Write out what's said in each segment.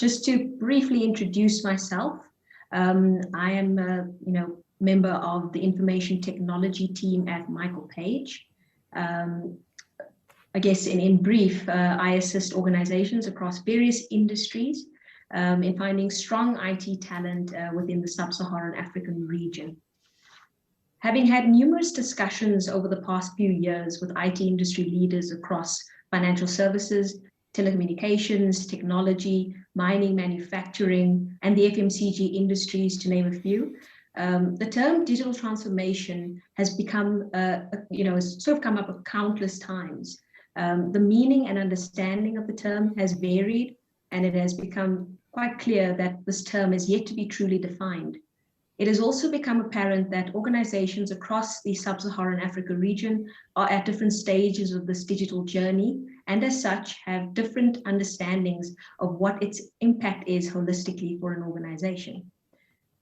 Just to briefly introduce myself, I am a member of the information technology team at Michael Page. I guess in brief, I assist organizations across various industries in finding strong IT talent within the sub-Saharan African region. Having had numerous discussions over the past few years with IT industry leaders across financial services, telecommunications, technology, mining, manufacturing, and the FMCG industries, to name a few, the term digital transformation has become, has sort of come up countless times. The meaning and understanding of the term has varied, and it has become quite clear that this term is yet to be truly defined. It has also become apparent that organizations across the sub-Saharan Africa region are at different stages of this digital journey, and as such have different understandings of what its impact is holistically for an organization.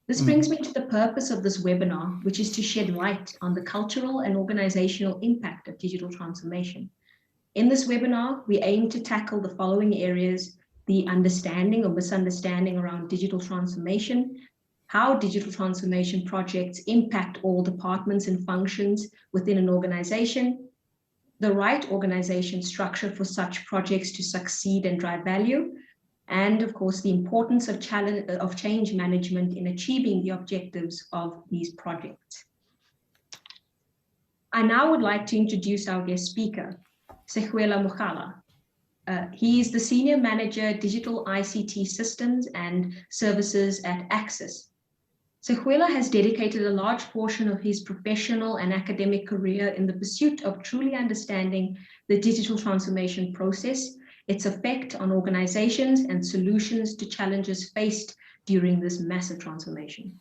This brings me to the purpose of this webinar, which is to shed light on the cultural and organizational impact of digital transformation. In this webinar, we aim to tackle the following areas: the understanding or misunderstanding around digital transformation, how digital transformation projects impact all departments and functions within an organization, the right organization structure for such projects to succeed and drive value, and of course, the importance of change management in achieving the objectives of these projects. I now would like to introduce our guest speaker, Sekhwela Mokgala. He is the Senior Manager, Digital ICT Systems and Services at Axiz. Sekhwela has dedicated a large portion of his professional and academic career in the pursuit of truly understanding the digital transformation process, its effect on organizations, and solutions to challenges faced during this massive transformation.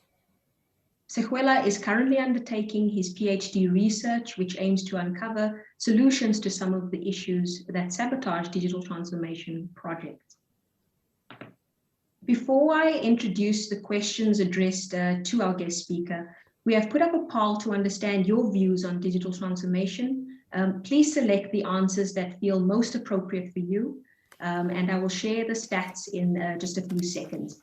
Sekhwela is currently undertaking his PhD research, which aims to uncover solutions to some of the issues that sabotage digital transformation projects. Before I introduce the questions addressed to our guest speaker, we have put up a poll to understand your views on digital transformation. Please select the answers that feel most appropriate for you, and I will share the stats in just a few seconds.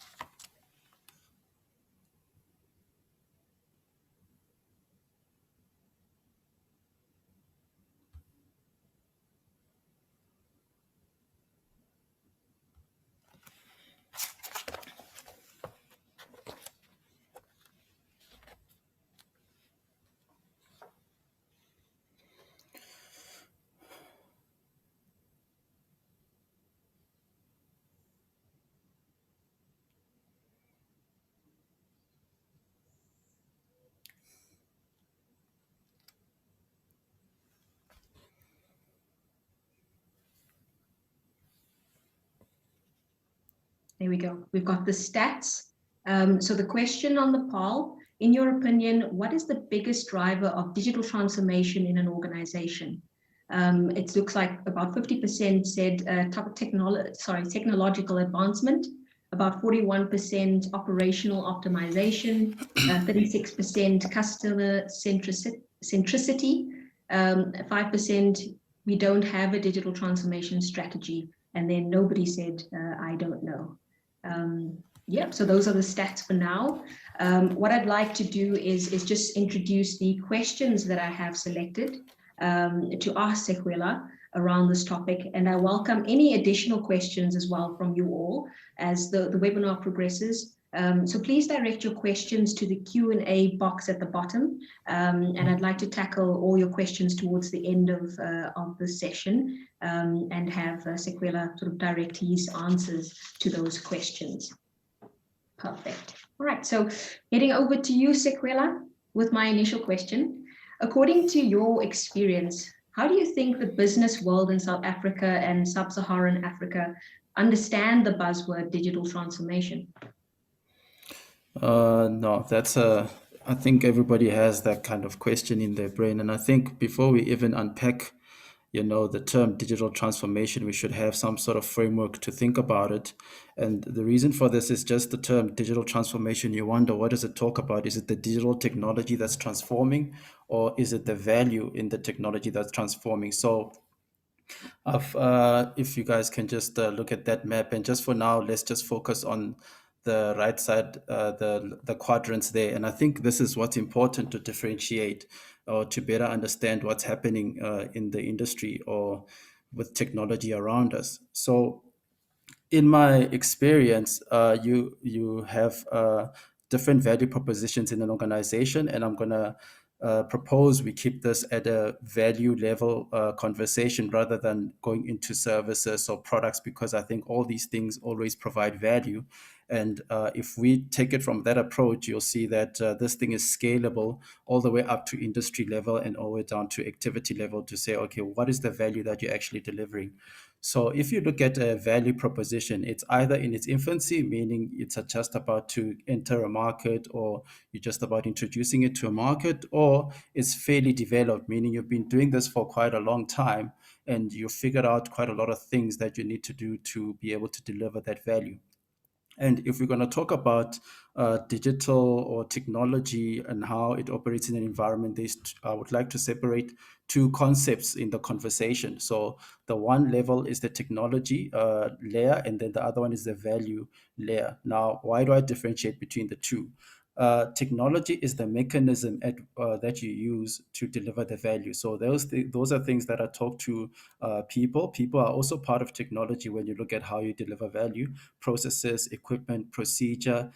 There we go. We've got the stats. So the question on the poll, in your opinion, what is the biggest driver of digital transformation in an organization? It looks like about 50% said technological advancement, about 41% operational optimization, 36% customer centricity, 5% we don't have a digital transformation strategy, and then nobody said, I don't know. So those are the stats for now. What I'd like to do is just introduce the questions that I have selected to ask Sekhwela around this topic, and I welcome any additional questions as well from you all as the webinar progresses. So please direct your questions to the Q&A box at the bottom, and I'd like to tackle all your questions towards the end of the session and have Sekhwela sort of direct his answers to those questions. Perfect. All right, so heading over to you, Sekhwela, with my initial question. According to your experience, how do you think the business world in South Africa and Sub-Saharan Africa understand the buzzword digital transformation? No, I think everybody has that kind of question in their brain. And I think before we even unpack, the term digital transformation, we should have some sort of framework to think about it. And the reason for this is just the term digital transformation. You wonder, what does it talk about? Is it the digital technology that's transforming, or is it the value in the technology that's transforming? So If you guys can just look at that map, and just for now, let's just focus on the right side, the quadrants there. And I think this is what's important to differentiate or to better understand what's happening in the industry or with technology around us. So in my experience, you have different value propositions in an organization, and I'm gonna propose we keep this at a value level conversation rather than going into services or products, because I think all these things always provide value. And if we take it from that approach, you'll see that this thing is scalable all the way up to industry level and all the way down to activity level to say, okay, what is the value that you're actually delivering? So if you look at a value proposition, it's either in its infancy, meaning it's just about to enter a market, or you're just about introducing it to a market, or it's fairly developed, meaning you've been doing this for quite a long time and you figured out quite a lot of things that you need to do to be able to deliver that value. And if we're going to talk about digital or technology and how it operates in an environment, I would like to separate two concepts in the conversation. So the one level is the technology layer, and then the other one is the value layer. Now, why do I differentiate between the two? Technology is the mechanism that you use to deliver the value. So those are things that are talked to people. People are also part of technology when you look at how you deliver value: processes, equipment, procedure.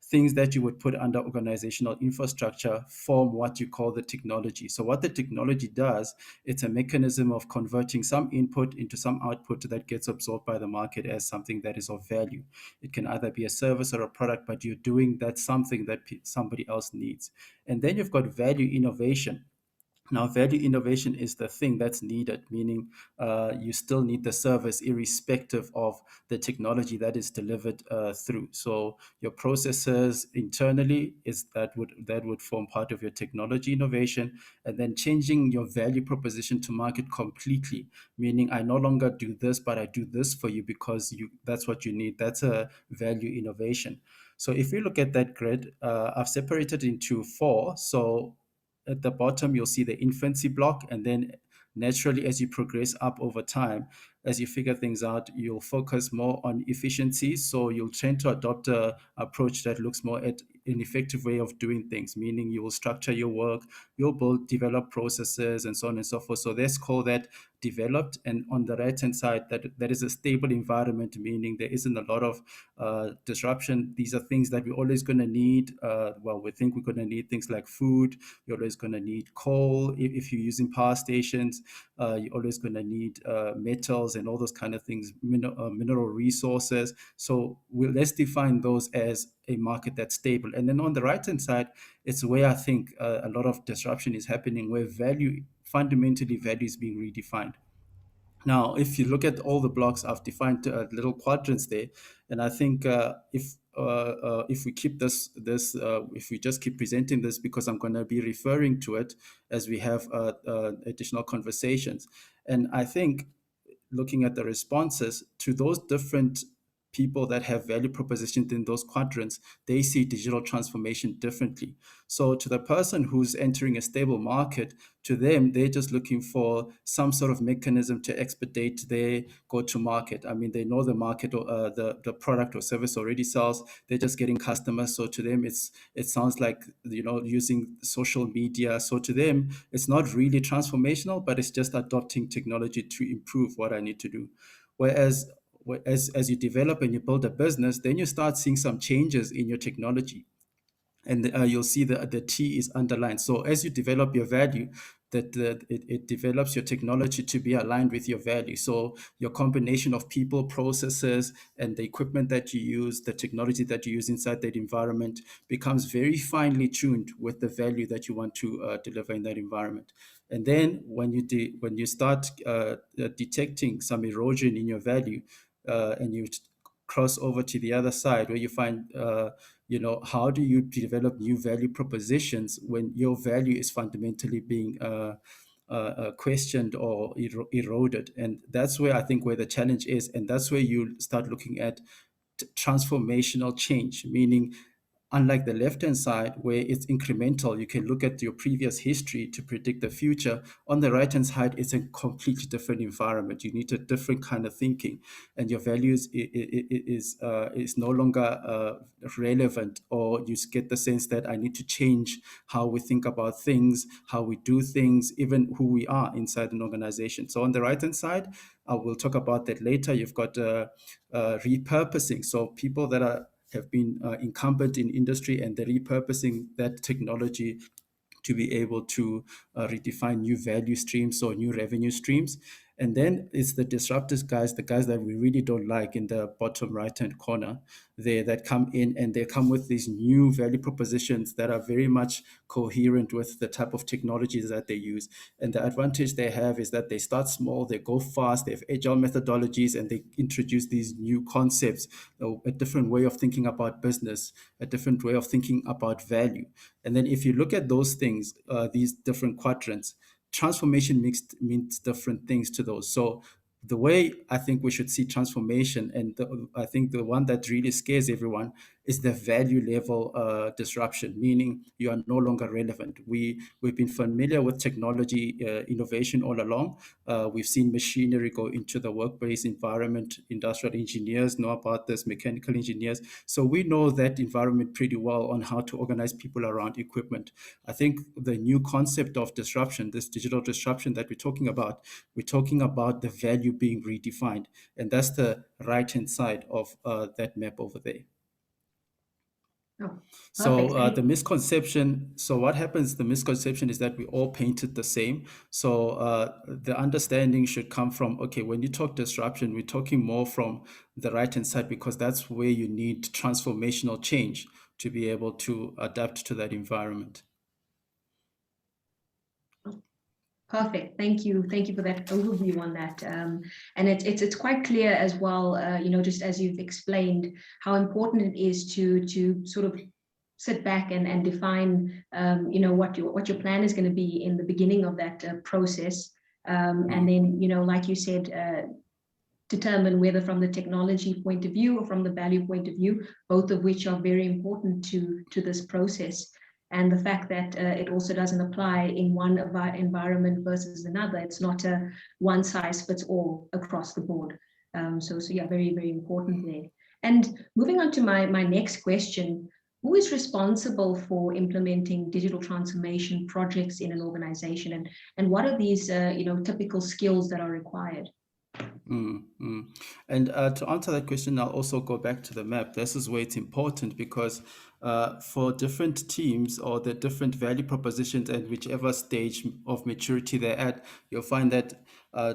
Things that you would put under organizational infrastructure form what you call the technology. So what the technology does, it's a mechanism of converting some input into some output that gets absorbed by the market as something that is of value. It can either be a service or a product, but you're doing that something that somebody else needs. And then you've got value innovation. Now, value innovation is the thing that's needed, meaning you still need the service irrespective of the technology that is delivered through. So your processes internally that would form part of your technology innovation, and then changing your value proposition to market completely, meaning I no longer do this, but I do this for you because that's what you need. That's a value innovation. So if you look at that grid, I've separated into four. So at the bottom, you'll see the infancy block, and then naturally, as you progress up over time, as you figure things out, you'll focus more on efficiency. So you'll tend to adopt a approach that looks more at an effective way of doing things, meaning you will structure your work, you'll develop processes, and so on and so forth. So let's call that developed. And on the right hand side, that is a stable environment, meaning there isn't a lot of disruption. These are things that we're always going to need. We think we're going to need things like food. You're always going to need coal if you're using power stations. You're always going to need metals and all those kind of things, mineral resources. So let's define those as a market that's stable. And then on the right hand side, it's where I think a lot of disruption is happening, where fundamentally value is being redefined. Now, if you look at all the blocks, I've defined little quadrants there, and I think if we keep if we just keep presenting this, because I'm going to be referring to it as we have additional conversations, and I think looking at the responses to those different people that have value propositions in those quadrants, they see digital transformation differently. So to the person who's entering a stable market, to them, they're just looking for some sort of mechanism to expedite their go-to-market. I mean, they know the market or the product or service already sells. They're just getting customers. So to them, it sounds like, using social media. So to them, it's not really transformational, but it's just adopting technology to improve what I need to do. Whereas as you develop and you build a business, then you start seeing some changes in your technology, and you'll see the T is underlined. So as you develop your value, it develops your technology to be aligned with your value. So your combination of people, processes, and the equipment that you use, the technology that you use inside that environment becomes very finely tuned with the value that you want to deliver in that environment. And then when you start detecting some erosion in your value, and you cross over to the other side where you find how do you develop new value propositions when your value is fundamentally being questioned or eroded? And that's where I think where the challenge is, and that's where you start looking at transformational change, meaning Unlike the left-hand side, where it's incremental, you can look at your previous history to predict the future. On the right-hand side, it's a completely different environment. You need a different kind of thinking, and your values is no longer relevant, or you get the sense that I need to change how we think about things, how we do things, even who we are inside an organization. So on the right-hand side, we'll talk about that later. You've got repurposing. So people that have been incumbent in industry, and they're repurposing that technology to be able to redefine new value streams or new revenue streams. And then it's the disruptors guys, the guys that we really don't like in the bottom right-hand corner there, that come in and they come with these new value propositions that are very much coherent with the type of technologies that they use. And the advantage they have is that they start small, they go fast, they have agile methodologies, and they introduce these new concepts, a different way of thinking about business, a different way of thinking about value. And then if you look at those things, these different quadrants, transformation means different things to those. So the way I think we should see transformation, and I think the one that really scares everyone, is the value level disruption, meaning you are no longer relevant. We've been familiar with technology innovation all along. We've seen machinery go into the workplace environment. Industrial engineers know about this, mechanical engineers. So we know that environment pretty well on how to organize people around equipment. I think the new concept of disruption, this digital disruption that we're talking about the value being redefined. And that's the right-hand side of that map over there. Oh, So perfect. the misconception, so what happens, the misconception is that we all painted the same. So the understanding should come from, okay, when you talk disruption, we're talking more from the right-hand side, because that's where you need transformational change to be able to adapt to that environment. Perfect. Thank you. Thank you for that overview on that. And it's quite clear as well, just as you've explained, how important it is to sort of sit back and define, what your plan is going to be in the beginning of that process. And then, like you said, determine whether from the technology point of view or from the value point of view, both of which are very important to this process. And the fact that it also doesn't apply in one environment versus another. It's not a one size fits all across the board. So yeah, very, very important there. And moving on to my next question, who is responsible for implementing digital transformation projects in an organization? And what are these typical skills that are required? And to answer that question, I'll also go back to the map. This is where it's important, because for different teams or the different value propositions at whichever stage of maturity they're at, you'll find that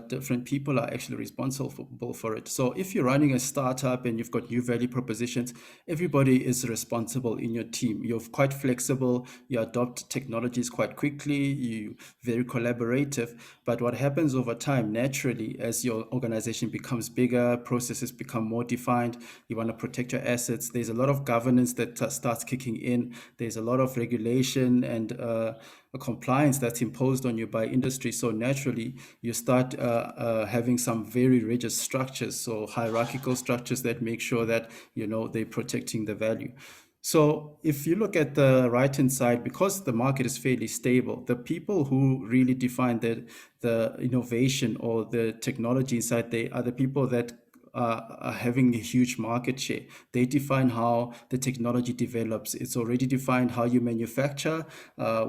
different people are actually responsible for it. So if you're running a startup and you've got new value propositions, everybody is responsible in your team. You're quite flexible, you adopt technologies quite quickly, you're very collaborative. But what happens over time, naturally, as your organization becomes bigger, processes become more defined, you want to protect your assets, there's a lot of governance that starts kicking in, there's a lot of regulation and a compliance that's imposed on you by industry. So naturally, you start having some very rigid structures, so hierarchical structures that make sure that they're protecting the value. So if you look at the right-hand side, because the market is fairly stable, the people who really define the innovation or the technology inside, they are the people that are having a huge market share. They define how the technology develops. It's already defined how you manufacture.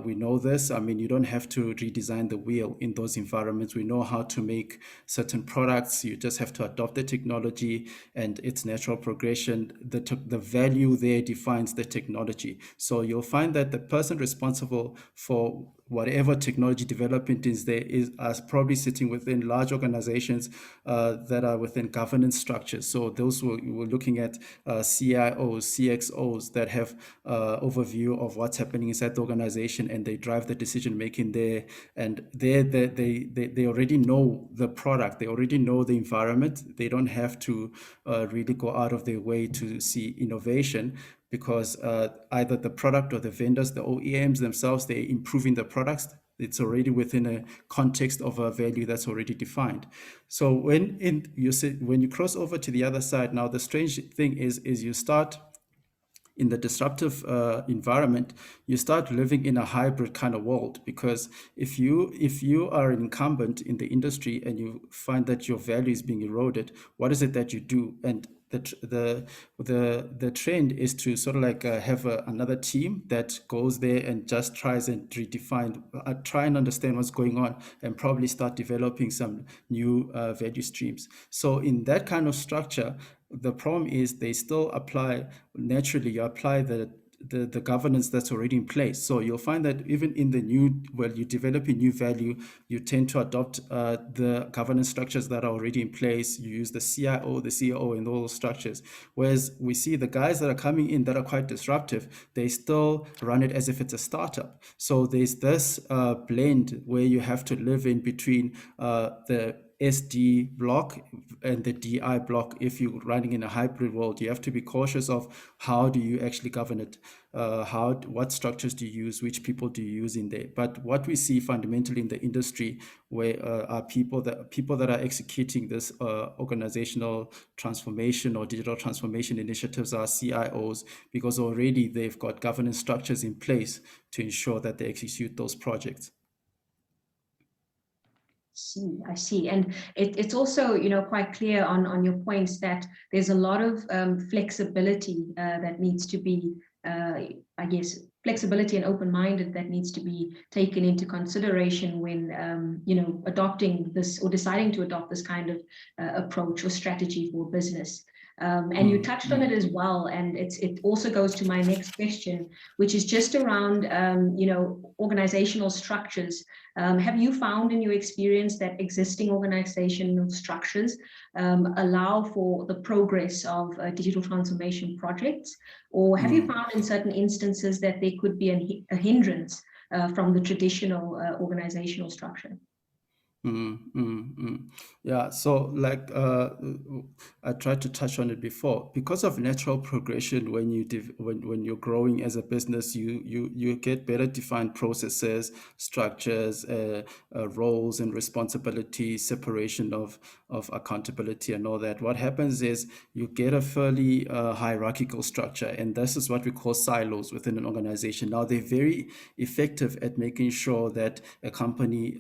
We know this. I mean, you don't have to redesign the wheel in those environments. We know how to make certain products. You just have to adopt the technology and its natural progression. The value there defines the technology. So you'll find that the person responsible for whatever technology development is there is probably sitting within large organizations that are within governance structures. So those we're looking at CIOs, CXOs that have overview of what's happening inside the organization, and they drive the decision making there. And they already know the product, they already know the environment. They don't have to really go out of their way to see innovation, because either the product or the vendors, the OEMs themselves, they're improving the products. It's already within a context of a value that's already defined. So when you cross over to the other side, now the strange thing is you start in the disruptive environment, you start living in a hybrid kind of world, because if you are an incumbent in the industry and you find that your value is being eroded, what is it that you do? And the trend is to sort of like have another team that goes there and just tries and redefine, try and understand what's going on, and probably start developing some new value streams. So in that kind of structure, the problem is they still apply, naturally you apply the governance that's already in place. So you'll find that even in the new, well, you develop a new value, you tend to adopt the governance structures that are already in place. You use the CIO, the CEO, and all those structures. Whereas we see the guys that are coming in that are quite disruptive, they still run it as if it's a startup. So there's this blend where you have to live in between the SD block and the DI block. If you're running in a hybrid world, you have to be cautious of how do you actually govern it, what structures do you use, which people do you use in there. But what we see fundamentally in the industry, where are people that are executing this organizational transformation or digital transformation initiatives are CIOs, because already they've got governance structures in place to ensure that they execute those projects. I see. And it's also, quite clear on your points that there's a lot of flexibility that needs to be, I guess, flexibility and open-minded that needs to be taken into consideration when, adopting this or deciding to adopt this kind of approach or strategy for business. And you touched on it as well, and it also goes to my next question, which is just around organizational structures. Have you found in your experience that existing organizational structures allow for the progress of digital transformation projects, or have you found in certain instances that there could be a hindrance from the traditional organizational structure? Yeah, so like I tried to touch on it before. Because of natural progression, when you're growing as a business, you get better defined processes, structures, roles and responsibilities, separation of accountability and all that. What happens is you get a fairly hierarchical structure, and this is what we call silos within an organization. Now they're very effective at making sure that a company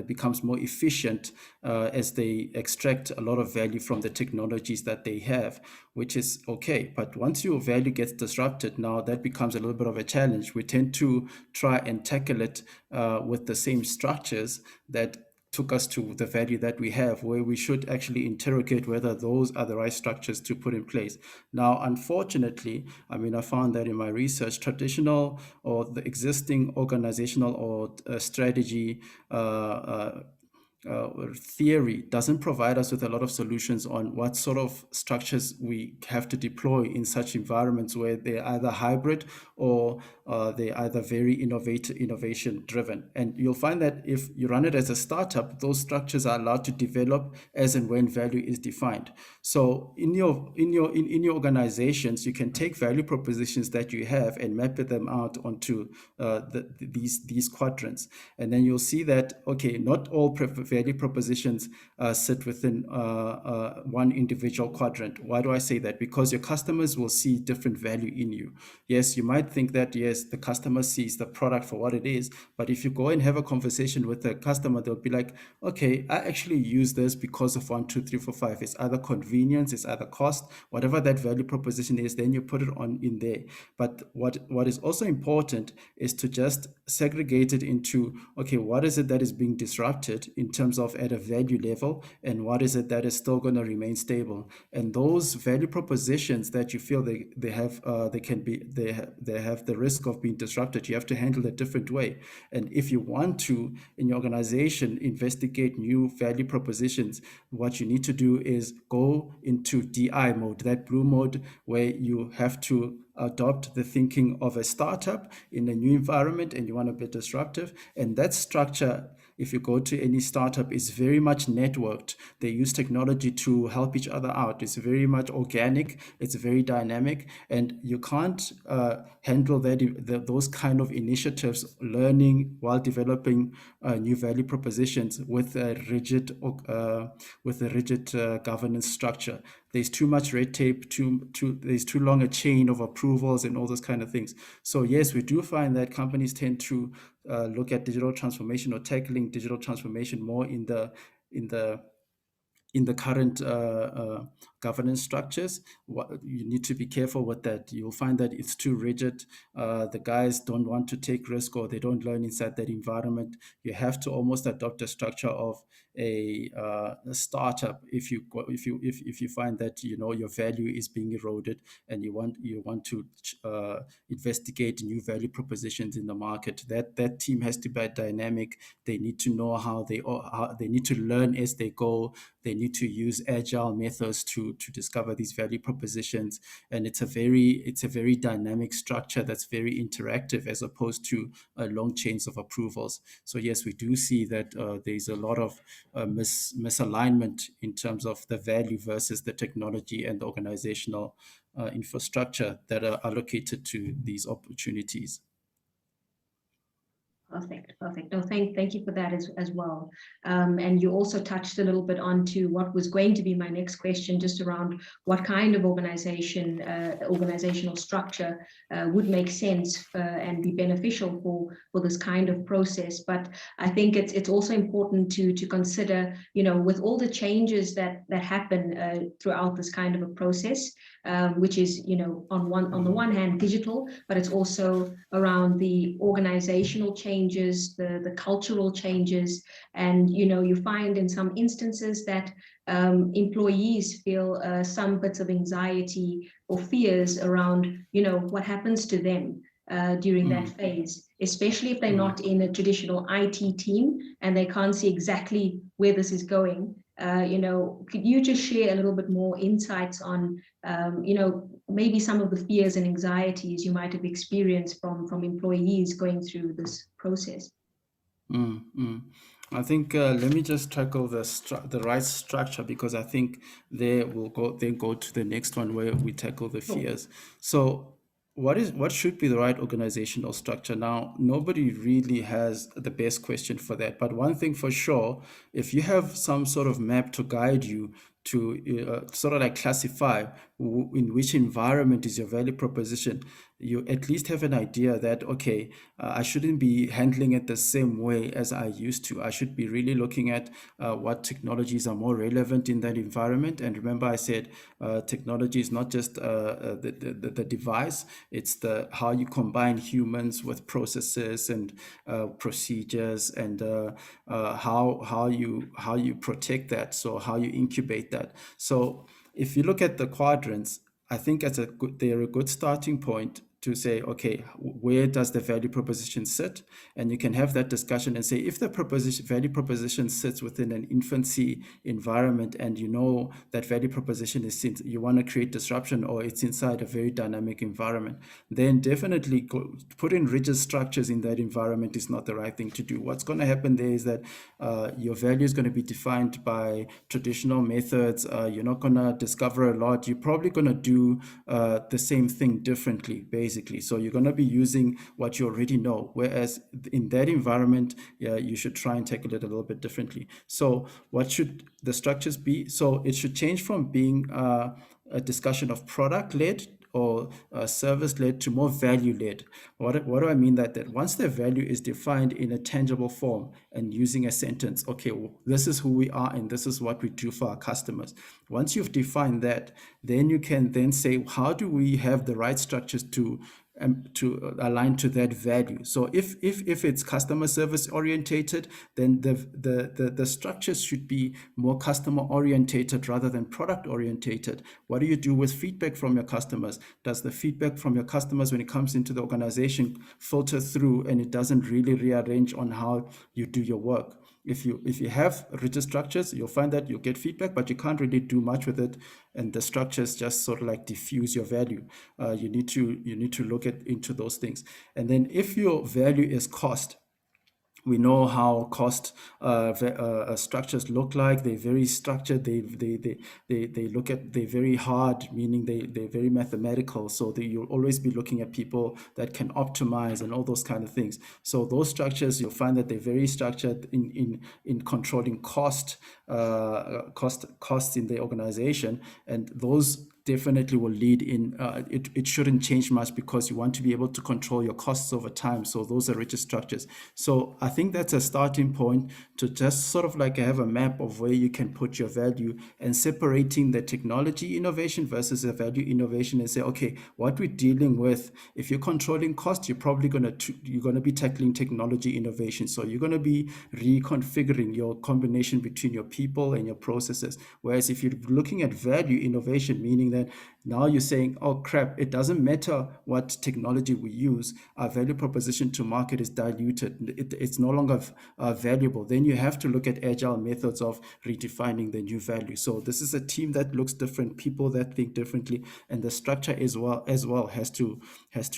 becomes more efficient as they extract a lot of value from the technologies that they have, which is okay. But once your value gets disrupted, now that becomes a little bit of a challenge. We tend to try and tackle it with the same structures that took us to the value that we have, where we should actually interrogate whether those are the right structures to put in place. Now, unfortunately, I found that in my research, traditional or the existing organizational or strategy theory doesn't provide us with a lot of solutions on what sort of structures we have to deploy in such environments where they're either hybrid or they're either very innovation driven. And you'll find that if you run it as a startup, those structures are allowed to develop as and when value is defined. So in your organizations, you can take value propositions that you have and map them out onto these quadrants, and then you'll see that okay, not all value propositions sit within one individual quadrant. Why do I say that? Because your customers will see different value in you. Yes, you might think that yes, the customer sees the product for what it is, but if you go and have a conversation with the customer, they'll be like, okay, I actually use this because of 1, 2, 3, 4, 5. It's either convenience, it's either cost, whatever that value proposition is, then you put it on in there. But what is also important is to just segregate it into, okay, what is it that is being disrupted in terms of at a value level, and what is it that is still going to remain stable? And those value propositions that you feel they have the risk of being disrupted, you have to handle it a different way. And if you want to, in your organization, investigate new value propositions, what you need to do is go into DI mode, that blue mode, where you have to adopt the thinking of a startup in a new environment and you want to be disruptive. And that structure, if you go to any startup, is very much networked. They use technology to help each other out. It's very much organic. It's very dynamic, and you can't handle those kind of initiatives, learning while developing new value propositions with a rigid governance structure. there's too much red tape, there's too long a chain of approvals and all those kind of things. So yes, we do find that companies tend to look at digital transformation or tackling digital transformation more in the in the current governance structures. You need to be careful with that. You'll find that it's too rigid. The guys don't want to take risk, or they don't learn inside that environment. You have to almost adopt a structure of a startup if you find that your value is being eroded, and you want to investigate new value propositions in the market. That team has to be dynamic. They need to know how they need to learn as they go. They need to use agile methods to discover these value propositions, and it's a very dynamic structure that's very interactive, as opposed to long chains of approvals. So yes, we do see that there's a lot of misalignment in terms of the value versus the technology and the organizational infrastructure that are allocated to these opportunities. Perfect. No, thank you for that as well. And you also touched a little bit onto what was going to be my next question, just around what kind of organizational structure would make sense and be beneficial for this kind of process. But I think it's also important to consider, with all the changes that happen throughout this kind of a process, which is, on the one hand digital, but it's also around the organizational changes, the cultural changes. And you find in some instances that employees feel some bits of anxiety or fears around what happens to them during that phase, especially if they're not in a traditional IT team and they can't see exactly where this is going. Could you just share a little bit more insights on maybe some of the fears and anxieties you might have experienced from employees going through this process? I think let me just tackle the right structure, because I think we'll go to the next one where we tackle the fears. So what should be the right organizational structure? Now, nobody really has the best question for that, but one thing for sure, if you have some sort of map to guide you to sort of like classify in which environment is your value proposition, you at least have an idea that, okay, I shouldn't be handling it the same way as I used to. I should be really looking at what technologies are more relevant in that environment. And remember, I said technology is not just the device, it's how you combine humans with processes and procedures, and how you protect that, so how you incubate that. So if you look at the quadrants, I think they're a good starting point to say, okay, where does the value proposition sit? And you can have that discussion and say, if the value proposition sits within an infancy environment, and that value proposition you want to create disruption, or it's inside a very dynamic environment, then definitely put in rigid structures in that environment is not the right thing to do. What's going to happen there is that your value is going to be defined by traditional methods. You're not going to discover a lot. You're probably going to do the same thing differently, basically. So you're going to be using what you already know, whereas in that environment, you should try and tackle it a little bit differently. So what should the structures be? So it should change from being a discussion of product-led or service-led to more value-led. What do I mean that once the value is defined in a tangible form and using a sentence, okay, this is who we are and this is what we do for our customers. Once you've defined that, then you can then say, how do we have the right structures to align to that value? So if it's customer service orientated, then the structures should be more customer orientated rather than product orientated. What do you do with feedback from your customers? Does the feedback from your customers, when it comes into the organization, filter through, and it doesn't really rearrange on how you do your work? If you have rigid structures, you'll find that you'll get feedback, but you can't really do much with it, and the structures just sort of like diffuse your value. You need to look into those things. And then if your value is cost, We know how cost structures look like. They're very structured. They look at, they're very hard, meaning they're very mathematical. So you'll always be looking at people that can optimize and all those kind of things. So those structures, you'll find that they're very structured in controlling costs in the organization, and those definitely will lead in, it shouldn't change much because you want to be able to control your costs over time. So those are rigid structures. So I think that's a starting point to just sort of like have a map of where you can put your value, and separating the technology innovation versus the value innovation, and say, okay, what we're dealing with, if you're controlling cost, you're probably going to be tackling technology innovation. So you're going to be reconfiguring your combination between your people and your processes. Whereas if you're looking at value innovation, meaning that now you're saying, oh crap, it doesn't matter what technology we use, our value proposition to market is diluted. It's no longer valuable. Then you have to look at agile methods of redefining the new value. So this is a team that looks different, people that think differently, and the structure as well has to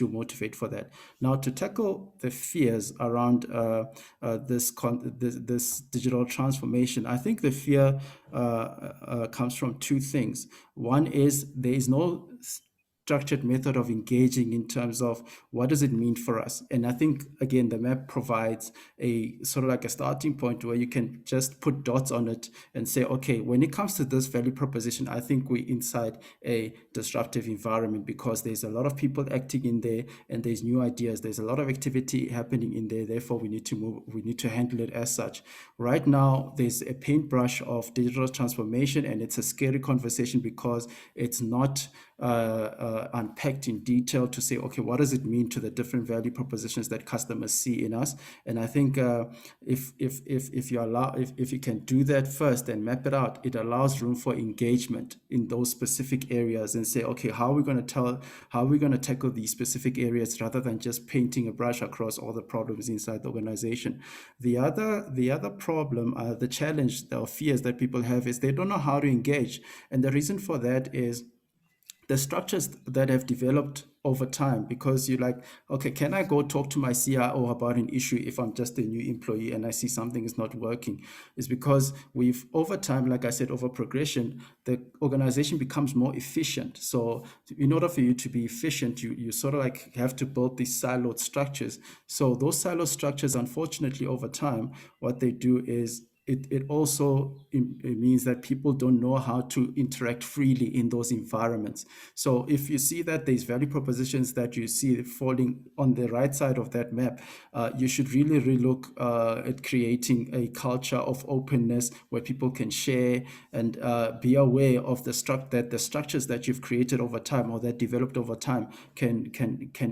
motivate for that. Now, to tackle the fears around this digital transformation, I think the fear comes from two things. One is there is no structured method of engaging in terms of what does it mean for us. And I think, again, the map provides a sort of like a starting point where you can just put dots on it and say, okay, when it comes to this value proposition, I think we're inside a disruptive environment because there's a lot of people acting in there, and there's new ideas, there's a lot of activity happening in there. Therefore, we need to handle it as such. Right now, there's a paintbrush of digital transformation, and it's a scary conversation because it's not unpacked in detail to say, okay, what does it mean to the different value propositions that customers see in us? And I think if you can do that first and map it out, it allows room for engagement in those specific areas, and say, okay, how are we going to tackle these specific areas, rather than just painting a brush across all the problems inside the organization. The other problem, the challenge, the fears that people have, is they don't know how to engage. And the reason for that is the structures that have developed over time, because you're like, okay, can I go talk to my CIO about an issue if I'm just a new employee and I see something is not working? Is because we've, over time, like I said, over progression, the organization becomes more efficient. So in order for you to be efficient, you sort of like have to build these siloed structures. So those siloed structures, unfortunately, over time, what they do is it also it means that people don't know how to interact freely in those environments. So if you see that there's value propositions that you see falling on the right side of that map, you should really relook at creating a culture of openness where people can share and be aware of the structures that you've created over time, or that developed over time, can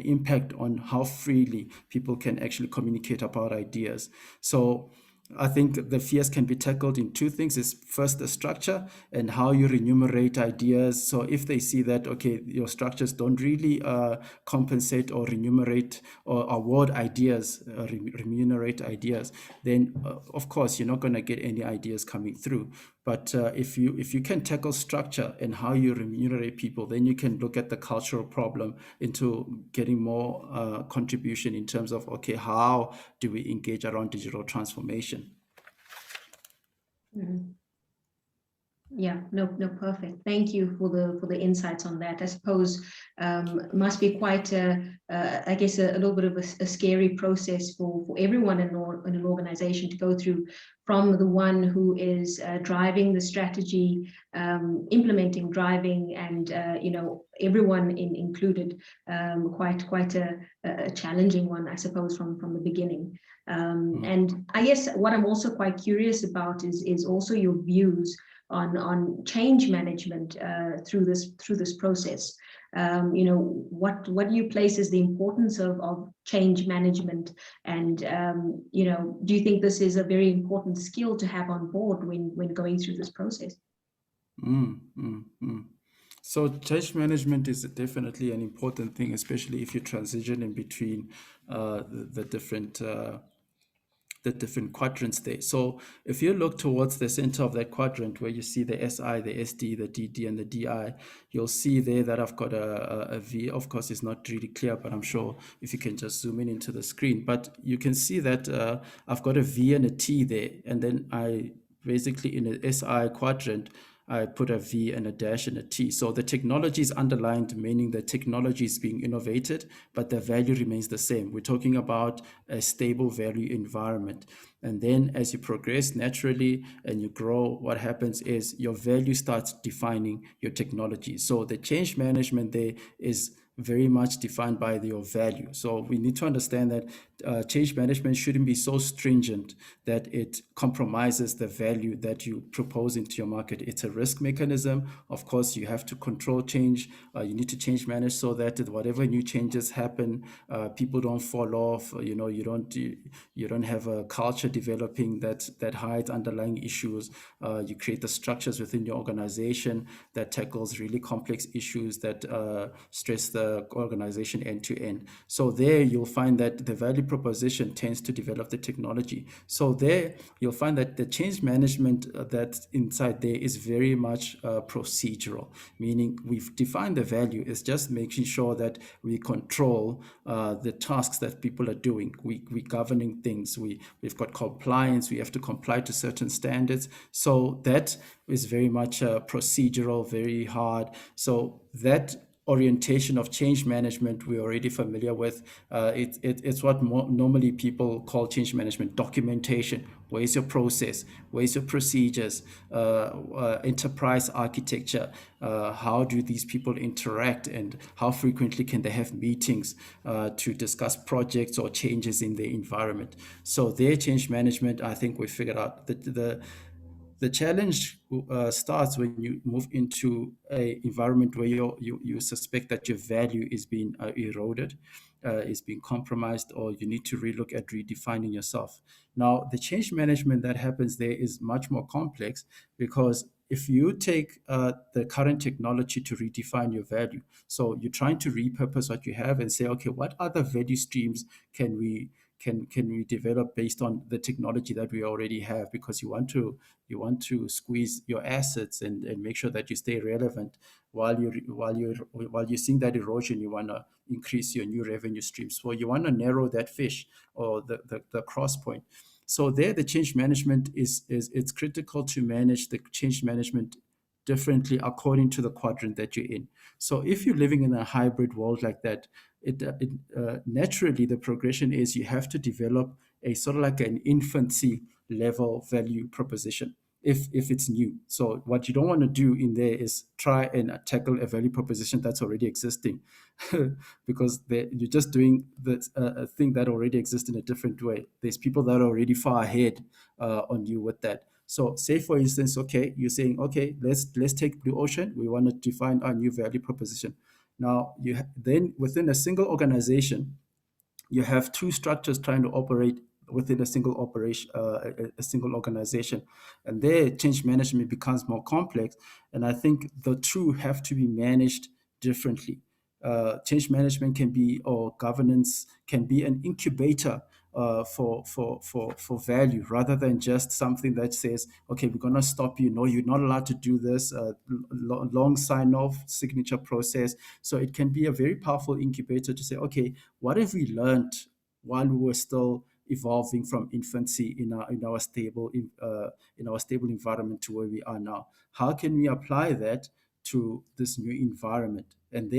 impact on how freely people can actually communicate about ideas. So I think the fears can be tackled in two things. Is first the structure and how you remunerate ideas. So if they see that, okay, your structures don't really compensate or remunerate or award ideas, remunerate ideas, then of course you're not going to get any ideas coming through. But if you can tackle structure and how you remunerate people, then you can look at the cultural problem into getting more contribution in terms of, okay, how do we engage around digital transformation? Mm-hmm. Yeah, no, perfect. Thank you for the insights on that. I suppose must be quite I guess a little bit of a scary process for everyone in an organization to go through, from the one who is driving the strategy, implementing, driving, and everyone included. Quite a challenging one, I suppose, from the beginning. And I guess what I'm also quite curious about is also your views on change management through this process. What do you place as the importance of change management, and do you think this is a very important skill to have on board when going through this process? So change management is definitely an important thing, especially if you transition in between the different the different quadrants there. So if you look towards the center of that quadrant where you see the SI, the SD, the DD, and the DI, you'll see there that I've got a V. Of course, it's not really clear, but I'm sure if you can just zoom in into the screen. But you can see that I've got a V and a T there. And then I basically in a SI quadrant, I put a V and a dash and a T. So the technology is underlined, meaning the technology is being innovated, but the value remains the same. We're talking about a stable value environment. And then as you progress naturally and you grow, what happens is your value starts defining your technology. So the change management there is very much defined by your value. So we need to understand that change management shouldn't be so stringent that it compromises the value that you propose into your market. It's a risk mechanism. Of course, you have to control change. You need to change manage so that whatever new changes happen, people don't fall off. You don't have a culture developing that hides underlying issues. You create the structures within your organization that tackles really complex issues that stress the organization end to end. So there you'll find that the value proposition tends to develop the technology. So there you'll find that the change management that's inside there is very much procedural, meaning we've defined the value. It's just making sure that we control the tasks that people are doing. We're governing things. We've got compliance. We have to comply to certain standards. So that is very much procedural, very hard. So that orientation of change management we're already familiar with. It's what normally people call change management documentation. Where's your process? Where's your procedures? Enterprise architecture. How do these people interact, and how frequently can they have meetings to discuss projects or changes in their environment? So their change management, I think we figured out that the challenge starts when you move into an environment where you suspect that your value is being eroded, is being compromised, or you need to relook at redefining yourself. Now, the change management that happens there is much more complex, because if you take the current technology to redefine your value, so you're trying to repurpose what you have and say, okay, what other value streams can we develop based on the technology that we already have, because you want to squeeze your assets and make sure that you stay relevant while you're seeing that erosion. You want to increase your new revenue streams, so you want to narrow that fish or the cross point. So there the change management is it's critical to manage the change management differently according to the quadrant that you're in. So if you're living in a hybrid world like that, naturally the progression is you have to develop a sort of like an infancy level value proposition if it's new. So what you don't want to do in there is try and tackle a value proposition that's already existing, because you're just doing a thing that already exists in a different way. There's people that are already far ahead on you with that. So say for instance, okay, you're saying, okay, let's take blue ocean. We want to define our new value proposition. Now then within a single organization, you have two structures trying to operate within a single operation, a single organization, and there change management becomes more complex. And I think the two have to be managed differently. Change management can be, or governance can be, an incubator for value, rather than just something that says, okay, we're going to stop you. No, you're not allowed to do this. Long sign off signature process. So it can be a very powerful incubator to say, okay, what have we learned while we were still evolving from infancy in our stable environment to where we are now? How can we apply that to this new environment? And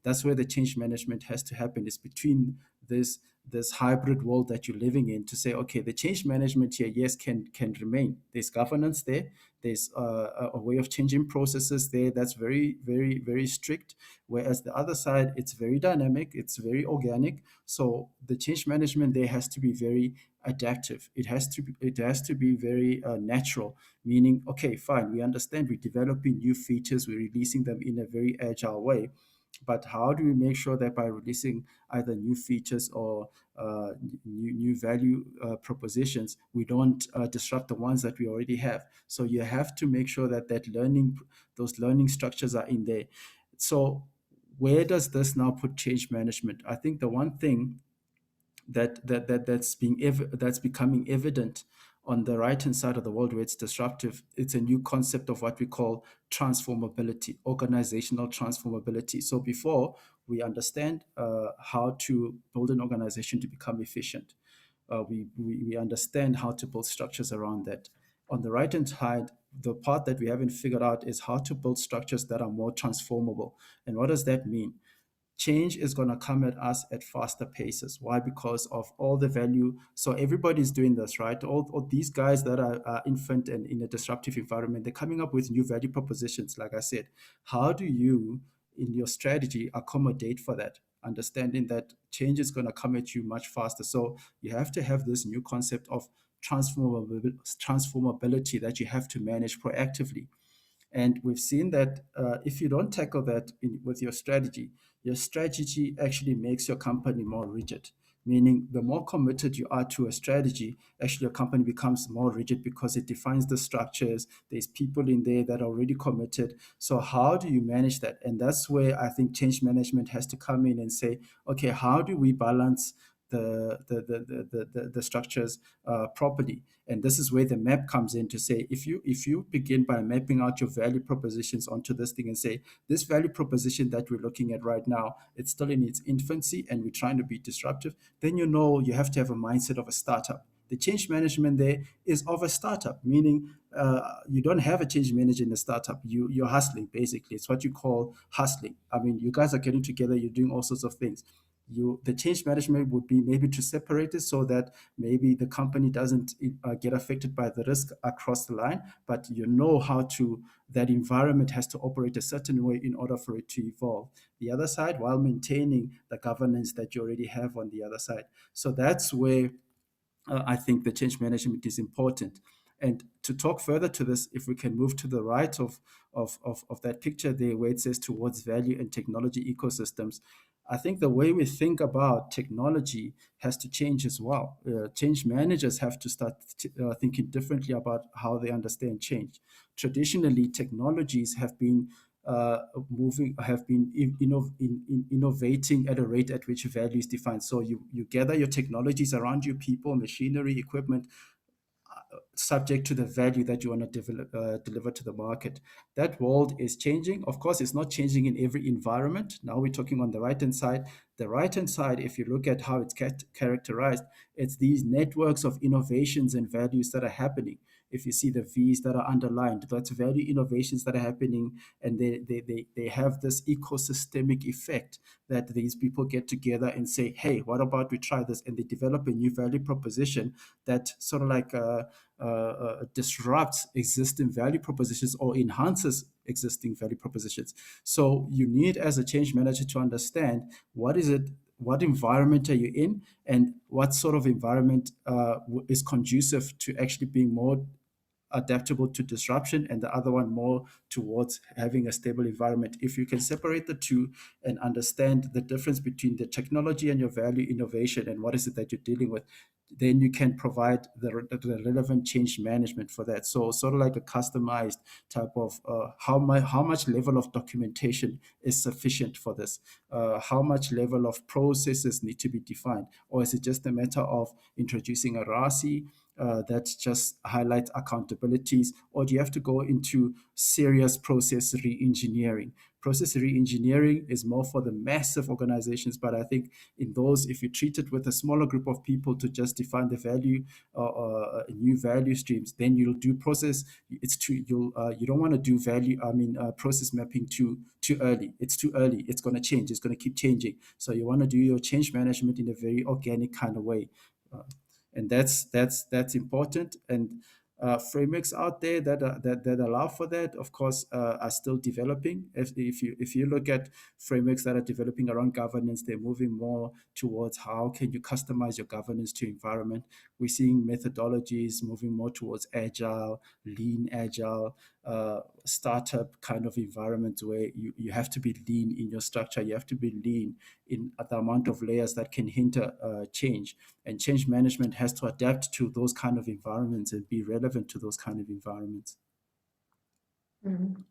that's where the change management has to happen. It's between this hybrid world that you're living in, to say, okay, the change management here, yes, can remain. There's governance there. There's a way of changing processes there that's very, very, very strict. Whereas the other side, it's very dynamic. It's very organic. So the change management there has to be very adaptive. It has to be very natural, meaning, okay, fine, we understand we're developing new features, we're releasing them in a very agile way, but how do we make sure that by releasing either new features or new value propositions, we don't disrupt the ones that we already have? So you have to make sure that those learning structures are in there. So where does this now put change management? I think the one thing that's becoming evident on the right-hand side of the world where it's disruptive. It's a new concept of what we call transformability, organizational transformability. So before we understand how to build an organization to become efficient, we understand how to build structures around that. On the right-hand side, the part that we haven't figured out is how to build structures that are more transformable. And what does that mean? Change is going to come at us at faster paces. Why? Because of all the value. So everybody's doing this, right? All these guys that are infant and in a disruptive environment, they're coming up with new value propositions. Like I said, how do you, in your strategy, accommodate for that? Understanding that change is going to come at you much faster. So you have to have this new concept of transformability that you have to manage proactively. And we've seen that if you don't tackle that with your strategy actually makes your company more rigid. Meaning, the more committed you are to a strategy, actually your company becomes more rigid because it defines the structures. There's people in there that are already committed. So how do you manage that? And that's where I think change management has to come in and say, okay, how do we balance the structures properly? And this is where the map comes in to say, if you begin by mapping out your value propositions onto this thing and say, this value proposition that we're looking at right now, it's still in its infancy and we're trying to be disruptive, then you have to have a mindset of a startup. The change management there is of a startup, meaning you don't have a change manager in a startup. You're hustling, basically. It's what you call hustling. I mean, you guys are getting together, you're doing all sorts of things. The change management would be maybe to separate it so that maybe the company doesn't get affected by the risk across the line, but you know how to, that environment has to operate a certain way in order for it to evolve. The other side, while maintaining the governance that you already have on the other side. So that's where I think the change management is important. And to talk further to this, if we can move to the right of that picture there where it says towards value and technology ecosystems, I think the way we think about technology has to change as well. Change managers have to start thinking differently about how they understand change. Traditionally, technologies have been innovating at a rate at which value is defined. So you gather your technologies around you, people, machinery, equipment, subject to the value that you want to deliver to the market. That world is changing. Of course, it's not changing in every environment. Now we're talking on the right-hand side. The right-hand side, if you look at how it's characterized, it's these networks of innovations and values that are happening. If you see the V's that are underlined, that's value innovations that are happening, and they have this ecosystemic effect that these people get together and say, hey, what about we try this? And they develop a new value proposition that sort of like disrupts existing value propositions or enhances existing value propositions. So you need, as a change manager, to understand what environment are you in, and what sort of environment is conducive to actually being more adaptable to disruption, and the other one more towards having a stable environment. If you can separate the two and understand the difference between the technology and your value innovation and what is it that you're dealing with, then you can provide the relevant change management for that. So sort of like a customized type of how much level of documentation is sufficient for this, how much level of processes need to be defined, or is it just a matter of introducing a RASI that just highlights accountabilities, or do you have to go into serious process re-engineering? Process re-engineering is more for the massive organizations, but I think in those, if you treat it with a smaller group of people to just define the value, new value streams, then you'll do process. You don't want to do process mapping too early. It's too early. It's going to change. It's going to keep changing. So you want to do your change management in a very organic kind of way. And that's important. And frameworks out there that allow for that, of course, are still developing. If you look at frameworks that are developing around governance, they're moving more towards how can you customize your governance to environment. We're seeing methodologies moving more towards agile, lean agile, startup kind of environment where you have to be lean in your structure. You have to be lean in the amount of layers that can hinder change. And change management has to adapt to those kind of environments and be relevant to those kind of environments. Mm.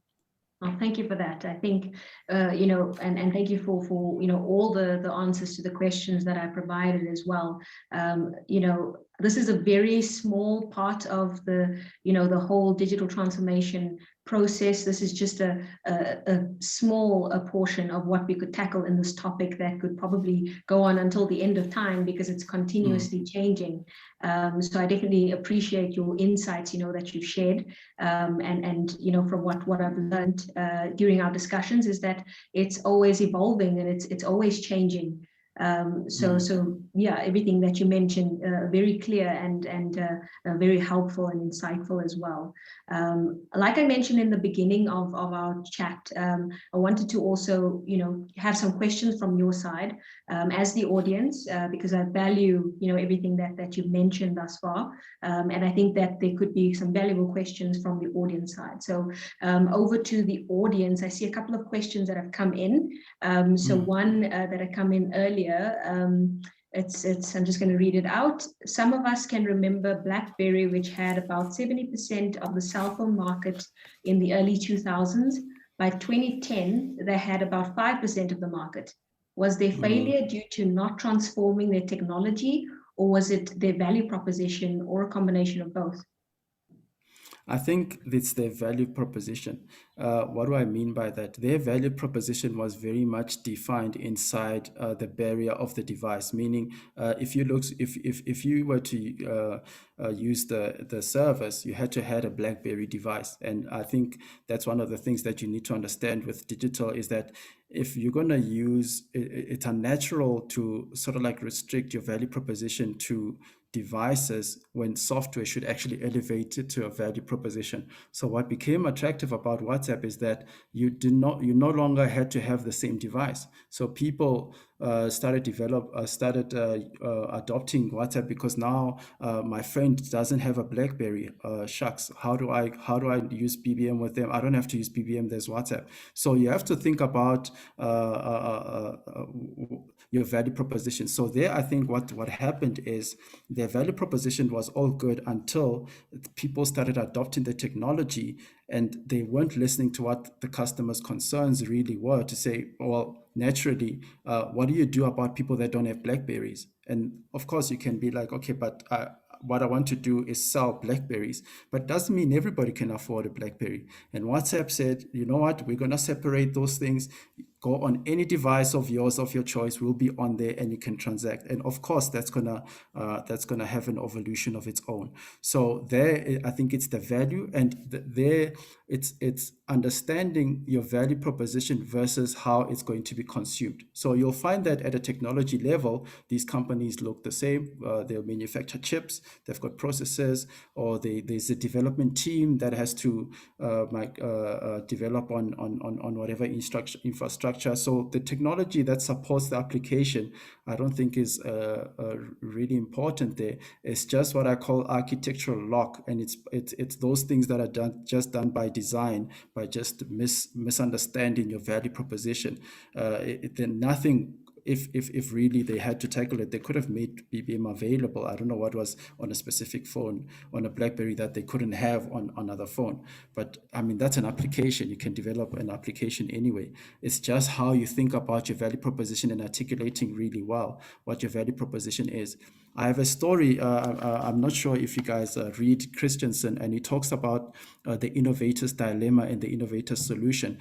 Well, thank you for that. I think, and thank you for all the answers to the questions that I provided as well. This is a very small part of the whole digital transformation process. This is just a small portion of what we could tackle in this topic that could probably go on until the end of time, because it's continuously changing. So I definitely appreciate your insights, that you've shared. And from what I've learned during our discussions is that it's always evolving and it's always changing. So yeah, everything that you mentioned, very clear and very helpful and insightful as well. Like I mentioned in the beginning of our chat, I wanted to also, have some questions from your side as the audience, because I value, everything that you've mentioned thus far. And I think that there could be some valuable questions from the audience side. So over to the audience, I see a couple of questions that have come in. So one that had come in earlier, I'm just going to read it out. Some of us can remember BlackBerry, which had about 70% of the cell phone market in the early 2000s. By 2010, they had about 5% of the market. Was their failure due to not transforming their technology, or was it their value proposition, or a combination of both? I think it's their value proposition. What do I mean by that? Their value proposition was very much defined inside the barrier of the device. Meaning, if you were to use the service, you had to have a BlackBerry device. And I think that's one of the things that you need to understand with digital is that if you're going to use it's unnatural to sort of like restrict your value proposition to devices when software should actually elevate it to a value proposition. So what became attractive about WhatsApp is that you no longer had to have the same device. So people started adopting WhatsApp because now my friend doesn't have a BlackBerry. Shucks, how do I use BBM with them? I don't have to use BBM. There's WhatsApp. So you have to think about your value proposition. So there, I think what happened is their value proposition was all good until people started adopting the technology and they weren't listening to what the customer's concerns really were, to say, well, naturally, what do you do about people that don't have BlackBerries? And of course, you can be like, okay, but what I want to do is sell BlackBerries, but it doesn't mean everybody can afford a BlackBerry. And WhatsApp said, you know what, we're going to separate those things. Go on any device of yours, of your choice, will be on there and you can transact. And of course, that's gonna have an evolution of its own. So there, I think it's the value, and there it's understanding your value proposition versus how it's going to be consumed. So you'll find that at a technology level, these companies look the same. They'll manufacture chips, they've got processors, or there's a development team that has to develop on whatever infrastructure. So the technology that supports the application, I don't think is really important there. It's just what I call architectural lock, and it's those things that are done by design, by just misunderstanding your value proposition. Then nothing. If really they had to tackle it, they could have made BBM available. I don't know what was on a specific phone, on a BlackBerry, that they couldn't have on another phone. But I mean, that's an application. You can develop an application anyway. It's just how you think about your value proposition and articulating really well what your value proposition is. I have a story. I'm not sure if you guys read Christensen, and he talks about the innovator's dilemma and the innovator's solution.